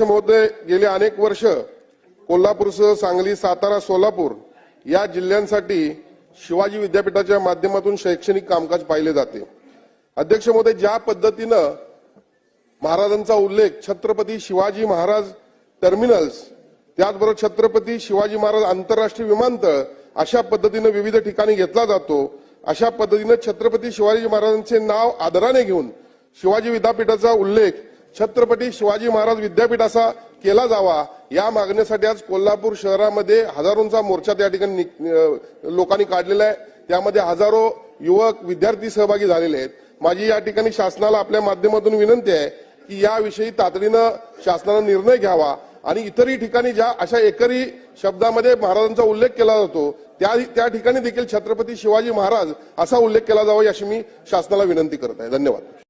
महोदय, गेले अनेक वर्ष कोल्हापूरसह सांगली, सातारा, सोलापूर या जिल्ह्यांसाठी शिवाजी विद्यापीठाच्या माध्यमातून शैक्षणिक कामकाज पाहिले जाते। अध्यक्ष महोदय, ज्या पद्धतीनं महाराजांचा उल्लेख छत्रपती शिवाजी महाराज टर्मिनल्स, त्याचबरोबर छत्रपती शिवाजी महाराज आंतरराष्ट्रीय विमानतळ अशा पद्धतीने विविध ठिकाणी घेतला जातो, अशा पद्धतीने छत्रपती शिवाजी महाराजांचे नाव आदराने घेऊन शिवाजी विद्यापीठाचा उल्लेख छत्रपती शिवाजी महाराज विद्यापीठ असा केला जावा, या मागणीसाठी आज कोल्हापूर शहरामध्ये हजारोंचा मोर्चा त्या ठिकाणी लोकांनी काढलेला आहे। त्यामध्ये हजारो युवक विद्यार्थी सहभागी झालेले आहेत। माझी या ठिकाणी शासनाला आपल्या माध्यमातून विनंती आहे की याविषयी तातडीने शासनाने निर्णय घ्यावा आणि इतरही ठिकाणी ज्या अशा एकरी शब्दामध्ये महाराजांचा उल्लेख केला जातो त्या ठिकाणी देखील छत्रपती शिवाजी महाराज असा उल्लेख केला जावा, अशी मी शासनाला विनंती करत आहे। धन्यवाद।